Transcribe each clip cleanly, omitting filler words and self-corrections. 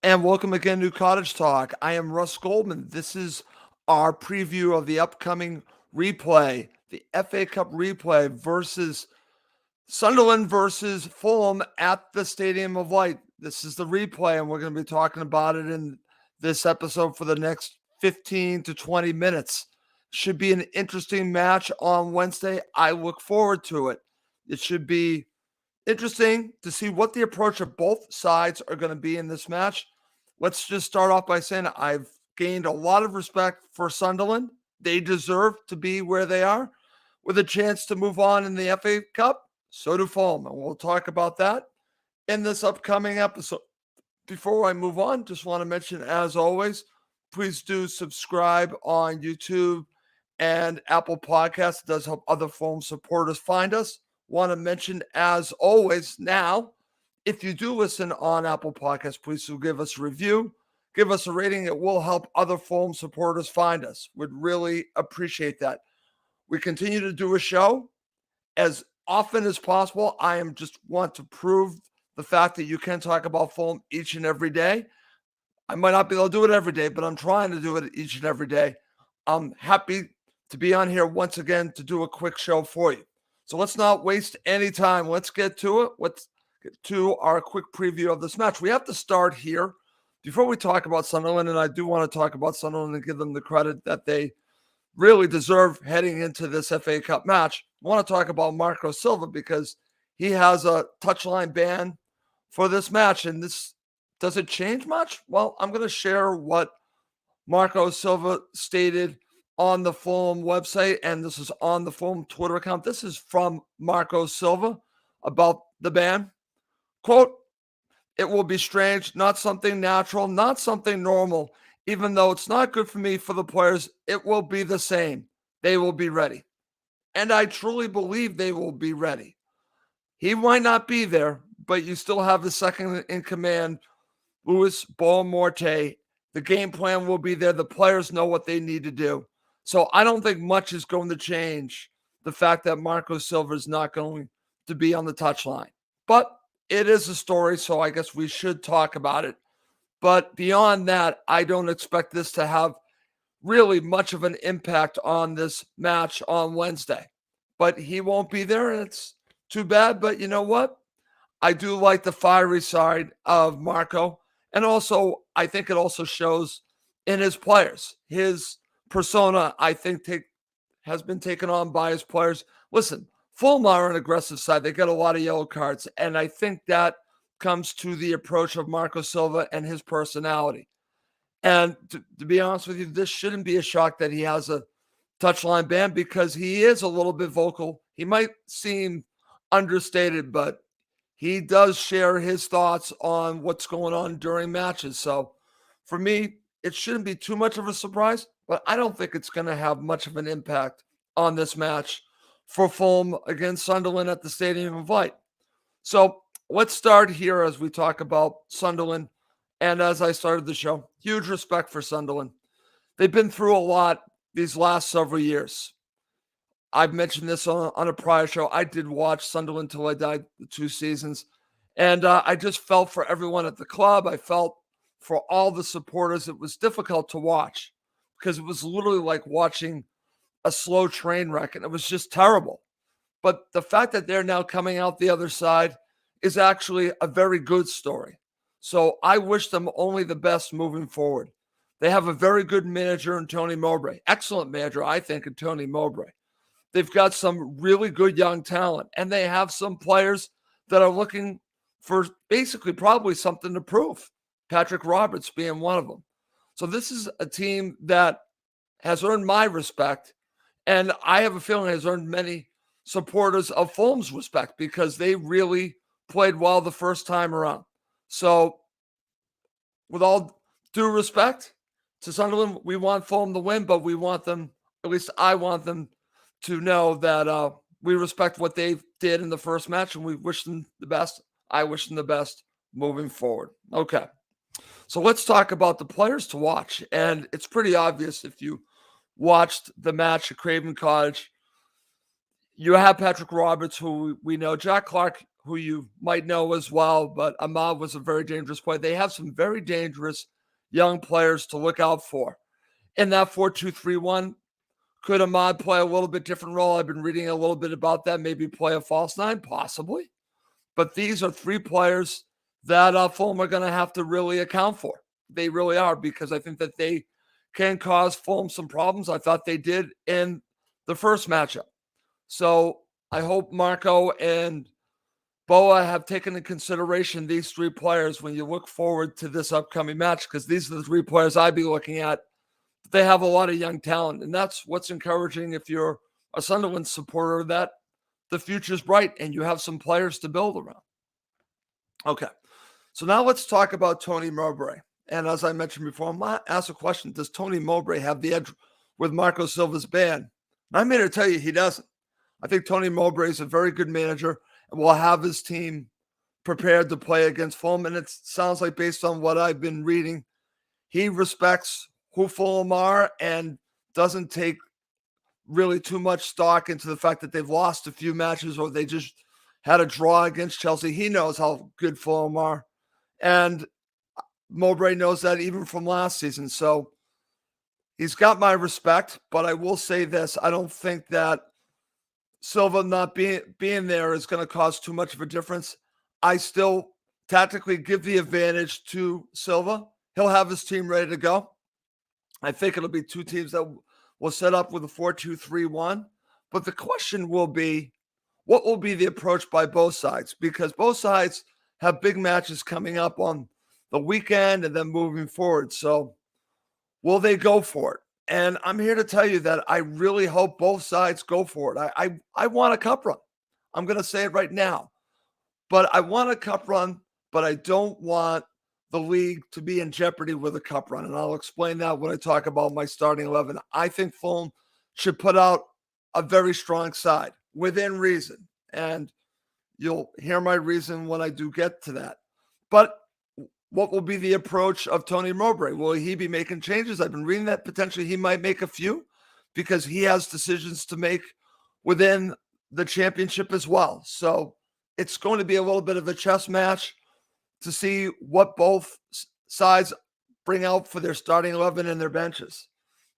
And welcome again to Cottage Talk. I am Russ Goldman. This is our preview of the upcoming replay, the FA Cup replay versus Sunderland versus Fulham at the Stadium of Light. This is the replay, and we're going to be talking about it in this episode for the next 15 to 20 minutes. Should be an interesting match on Wednesday. I look forward to it. It should be interesting to see what the approach of both sides are going to be in this match. Let's just start off by saying I've gained a lot of respect for Sunderland. They deserve to be where they are with a chance to move on in the FA Cup. So do Fulham. And we'll talk about that in this upcoming episode. Before I move on, just want to mention, as always, please do subscribe on YouTube and Apple Podcasts. It does help other Fulham supporters find us. Want to mention, as always, now, if you do listen on Apple Podcasts, please do give us a review, give us a rating. It will help other Fulham supporters find us. Would really appreciate that. We continue to do a show as often as possible. I am just want to prove the fact that you can talk about Fulham each and every day. I might not be able to do it every day, but I'm trying to do it each and every day. I'm happy to be on here once again to do a quick show for you. So let's not waste any time. Let's get to it. Let's get to our quick preview of this match. We have to start here before we talk about Sunderland, and I do want to talk about Sunderland and give them the credit that they really deserve heading into this FA Cup match. I want to talk about Marco Silva because he has a touchline ban for this match, and this does it change much? Well, I'm going to share what Marco Silva stated on the Fulham website, and this is on the Fulham Twitter account. This is from Marco Silva about the ban. Quote, "It will be strange, not something natural, not something normal. Even though it's not good for me, for the players, it will be the same. They will be ready." And I truly believe they will be ready. He might not be there, but you still have the second in command, Luis Boamorte. The game plan will be there. The players know what they need to do. So I don't think much is going to change the fact that Marco Silva is not going to be on the touchline. But it is a story, so I guess we should talk about it. But beyond that, I don't expect this to have really much of an impact on this match on Wednesday. But he won't be there, and it's too bad. But you know what? I do like the fiery side of Marco. And also, I think it also shows in his players. His persona, I think, has been taken on by his players. Listen, Fulham are an aggressive side. They get a lot of yellow cards. And I think that comes to the approach of Marco Silva and his personality. And to be honest with you, this shouldn't be a shock that he has a touchline ban because he is a little bit vocal. He might seem understated, but he does share his thoughts on what's going on during matches. So for me, it shouldn't be too much of a surprise, but I don't think it's going to have much of an impact on this match for Fulham against Sunderland at the Stadium of Light. So let's start here as we talk about Sunderland. And as I started the show, huge respect for Sunderland. They've been through a lot these last several years. I've mentioned this on a prior show. I did watch Sunderland till I died, the 2 seasons. And I just felt for everyone at the club. I felt for all the supporters. It was difficult to watch because it was literally like watching a slow train wreck, and it was just terrible. But the fact that they're now coming out the other side is actually a very good story. So I wish them only the best moving forward. They have a very good manager in Tony Mowbray. Excellent manager, I think, in Tony Mowbray. They've got some really good young talent, and they have some players that are looking for basically probably something to prove. Patrick Roberts being one of them. So this is a team that has earned my respect, and I have a feeling has earned many supporters of Fulham's respect because they really played well the first time around. So with all due respect to Sunderland, we want Fulham to win, but we want them, at least I want them to know that we respect what they did in the first match and we wish them the best. I wish them the best moving forward. Okay. So let's talk about the players to watch. And it's pretty obvious if you watched the match at Craven Cottage. You have Patrick Roberts, who we know. Jack Clark who you might know as well, but Ahmad was a very dangerous player. They have some very dangerous young players to look out for. In that 4-2-3-1, could Ahmad play a little bit different role? I've been reading a little bit about that. Maybe play a false nine, possibly. But these are three players that Fulham are going to have to really account for. They really are, because I think that they can cause Fulham some problems. I thought they did in the first matchup. So I hope Marco and Boa have taken into consideration these three players when you look forward to this upcoming match, because these are the three players I'd be looking at. They have a lot of young talent, and that's what's encouraging if you're a Sunderland supporter, that the future's bright and you have some players to build around. Okay, so now let's talk about Tony Mowbray. And as I mentioned before, I'm going to ask a question. Does Tony Mowbray have the edge with Marco Silva's band? And I'm here to tell you he doesn't. I think Tony Mowbray is a very good manager and will have his team prepared to play against Fulham. And it sounds like, based on what I've been reading, he respects who Fulham are and doesn't take really too much stock into the fact that they've lost a few matches or they just had a draw against Chelsea. He knows how good Fulham are. And Mowbray knows that even from last season. So he's got my respect, but I will say this. I don't think that Silva not being there is going to cause too much of a difference. I still tactically give the advantage to Silva. He'll have his team ready to go. I think it'll be two teams that will set up with a 4-2-3-1. But the question will be, what will be the approach by both sides? Because both sides have big matches coming up on the weekend and then moving forward. So will they go for it? And I'm here to tell you that I really hope both sides go for it. I want a cup run. I'm going to say it right now. But I want a cup run, but I don't want the league to be in jeopardy with a cup run. And I'll explain that when I talk about my starting 11. I think Fulham should put out a very strong side within reason. And you'll hear my reason when I do get to that. But what will be the approach of Tony Mowbray? Will he be making changes? I've been reading that potentially he might make a few, because he has decisions to make within the championship as well. So it's going to be a little bit of a chess match to see what both sides bring out for their starting 11 and their benches.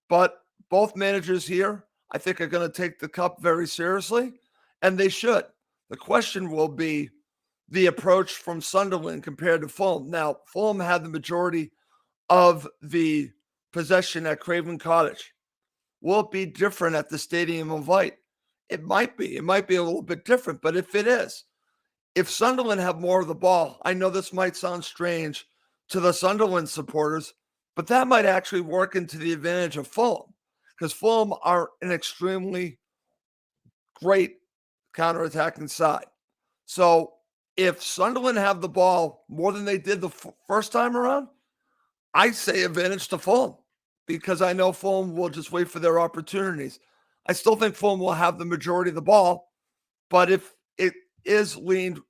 But both managers here, I think, are going to take the cup very seriously, and they should. The question will be the approach from Sunderland compared to Fulham. Now, Fulham had the majority of the possession at Craven Cottage. Will it be different at the Stadium of Light? It might be. It might be a little bit different. But if it is, if Sunderland have more of the ball, I know this might sound strange to the Sunderland supporters, but that might actually work into the advantage of Fulham, because Fulham are an extremely great counterattacking side. So if Sunderland have the ball more than they did the first time around, I say advantage to Fulham, because I know Fulham will just wait for their opportunities. I still think Fulham will have the majority of the ball, but if it is leaned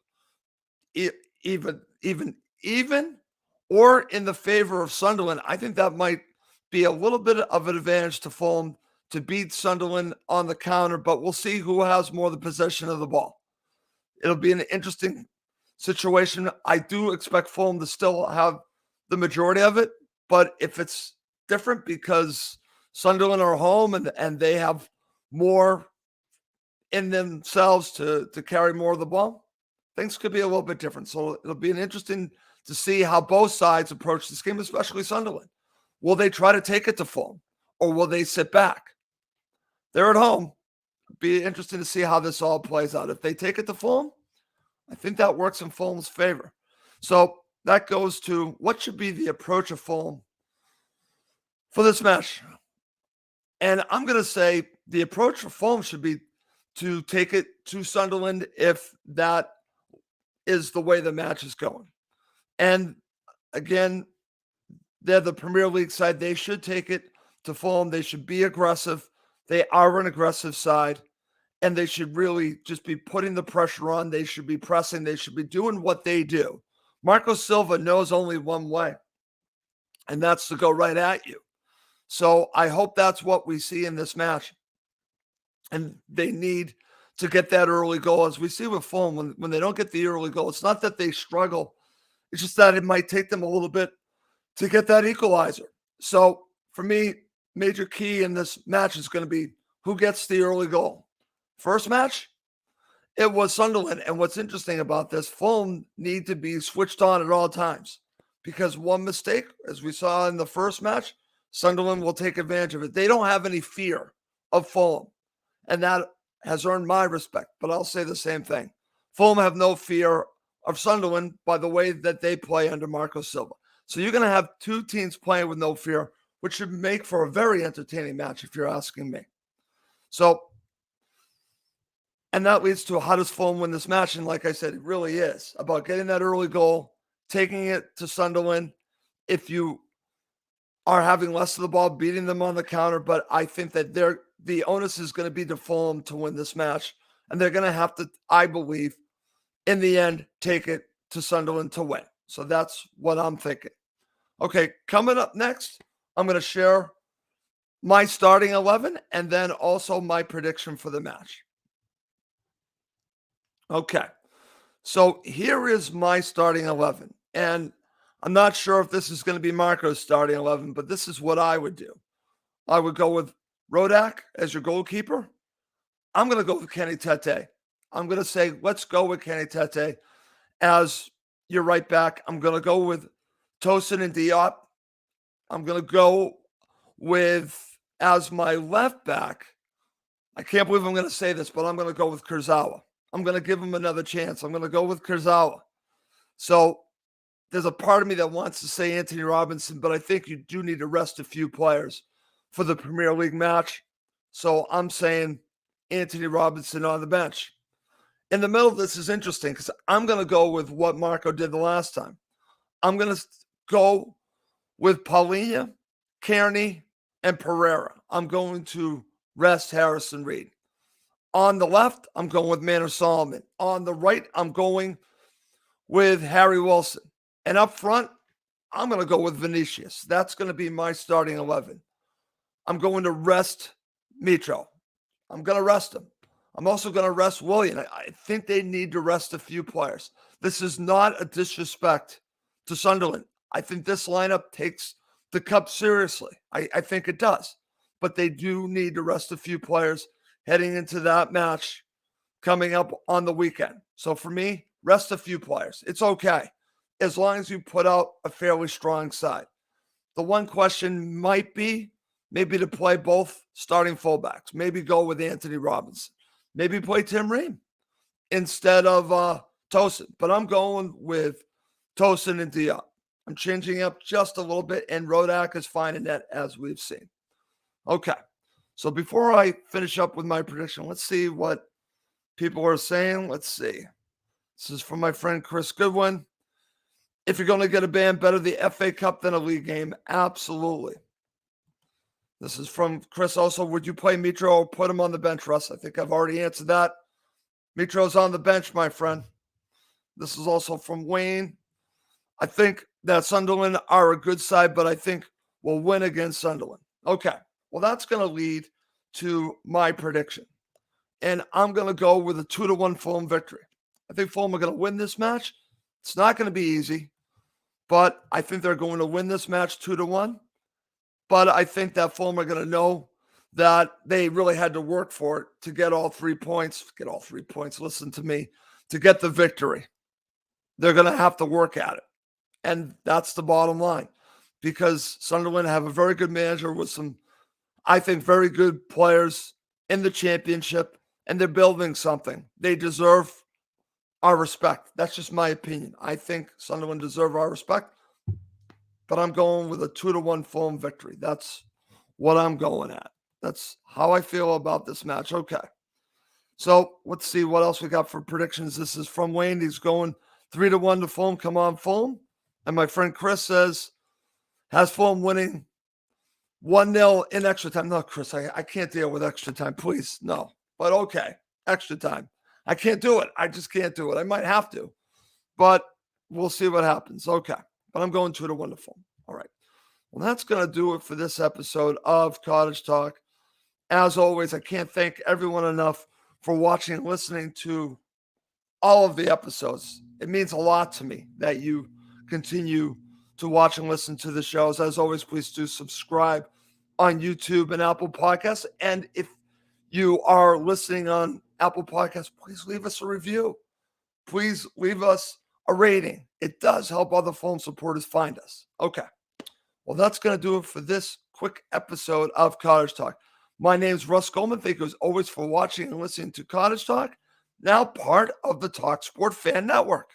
even or in the favor of Sunderland, I think that might be a little bit of an advantage to Fulham to beat Sunderland on the counter, but we'll see who has more of the possession of the ball. It'll be an interesting situation. I do expect Fulham to still have the majority of it, but if it's different because Sunderland are home and they have more in themselves to carry more of the ball, things could be a little bit different. So it'll be an interesting to see how both sides approach this game, especially Sunderland. Will they try to take it to Fulham, or will they sit back? They're at home. It'll be interesting to see how this all plays out. If they take it to Fulham, I think that works in Fulham's favor. So that goes to what should be the approach of Fulham for this match. And I'm going to say the approach for Fulham should be to take it to Sunderland if that is the way the match is going. And again, they're the Premier League side. They should take it to Fulham. They should be aggressive. They are an aggressive side, and they should really just be putting the pressure on. They should be pressing. They should be doing what they do. Marco Silva knows only one way, and that's to go right at you. So I hope that's what we see in this match. And they need to get that early goal. As we see with Fulham, when they don't get the early goal, it's not that they struggle. It's just that it might take them a little bit to get that equalizer. So for me, major key in this match is going to be who gets the early goal. First match, it was Sunderland. And what's interesting about this, Fulham need to be switched on at all times because one mistake, as we saw in the first match, Sunderland will take advantage of it. They don't have any fear of Fulham, and that has earned my respect. But I'll say the same thing. Fulham have no fear of Sunderland by the way that they play under Marco Silva. So you're going to have two teams playing with no fear, which should make for a very entertaining match if you're asking me. So, and that leads to how does Fulham win this match? And like I said, it really is about getting that early goal, taking it to Sunderland. If you are having less of the ball, beating them on the counter, but I think that the onus is going to be to Fulham to win this match, and they're going to have to, I believe, in the end, take it to Sunderland to win. So that's what I'm thinking. Okay, coming up next, I'm going to share my starting 11 and then also my prediction for the match. Okay, so here is my starting 11. And I'm not sure if this is going to be Marco's starting 11, but this is what I would do. I would go with Rodak as your goalkeeper. I'm going to go with Kenny Tete. I'm going to say, let's go with Kenny Tete as your right back. I'm going to go with Tosin and Diop. I'm going to go with, as my left back, I can't believe I'm going to say this, but I'm going to go with Kurzawa. I'm going to give him another chance. I'm going to go with Kurzawa. So there's a part of me that wants to say Anthony Robinson, but I think you do need to rest a few players for the Premier League match. So I'm saying Anthony Robinson on the bench. In the middle, this is interesting because I'm going to go with what Marco did the last time. I'm going to go with Paulinho, Kearney, and Pereira. I'm going to rest Harrison Reed. On the left, I'm going with Manor Solomon. On the right, I'm going with Harry Wilson. And up front, I'm going to go with Vinicius. That's going to be my starting 11. I'm going to rest Mitro. I'm going to rest him. I'm also going to rest Willian. I think they need to rest a few players. This is not a disrespect to Sunderland. I think this lineup takes the cup seriously. I think it does. But they do need to rest a few players heading into that match coming up on the weekend. So for me, rest a few players. It's okay, as long as you put out a fairly strong side. The one question might be maybe to play both starting fullbacks. Maybe go with Anthony Robinson. Maybe play Tim Ream instead of Tosin. But I'm going with Tosin and Diop. I'm changing up just a little bit, and Rodak is fine in that, as we've seen. Okay, so before I finish up with my prediction, let's see what people are saying. Let's see. This is from my friend Chris Goodwin. If you're going to get a band, better the FA Cup than a league game. Absolutely. This is from Chris also. Would you play Mitro or put him on the bench, Russ? I think I've already answered that. Mitro's on the bench, my friend. This is also from Wayne. I think that Sunderland are a good side, but I think we'll win against Sunderland. Okay. Well, that's going to lead to my prediction. And I'm going to go with a 2-1 Fulham victory. I think Fulham are going to win this match. It's not going to be easy, but I think they're going to win this match 2-1. But I think that Fulham are going to know that they really had to work for it to get all 3 points. Listen to me. To get the victory. They're going to have to work at it. And that's the bottom line. Because Sunderland have a very good manager with some, I think, very good players in the championship. And they're building something. They deserve our respect. That's just my opinion. I think Sunderland deserve our respect. But I'm going with a 2-1 Fulham victory. That's what I'm going at. That's how I feel about this match. Okay. So let's see what else we got for predictions. This is from Wayne. He's going 3-1 to Fulham. Come on, Fulham. And my friend Chris says, has Fulham winning 1-0 in extra time. No, Chris, I can't deal with extra time. Please, no. But okay, extra time. I can't do it. I just can't do it. I might have to. But we'll see what happens. Okay. But I'm going 2-1 to Fulham. All right. Well, that's going to do it for this episode of Cottage Talk. As always, I can't thank everyone enough for watching and listening to all of the episodes. It means a lot to me that you continue to watch and listen to the shows. As always, please do subscribe on YouTube and Apple Podcasts. And if you are listening on Apple Podcasts, please leave us a review. Please leave us a rating. It does help other Fulham supporters find us. Okay. Well, that's going to do it for this quick episode of Cottage Talk. My name is Russ Goldman. Thank you as always for watching and listening to Cottage Talk, now part of the Talk Sport Fan Network.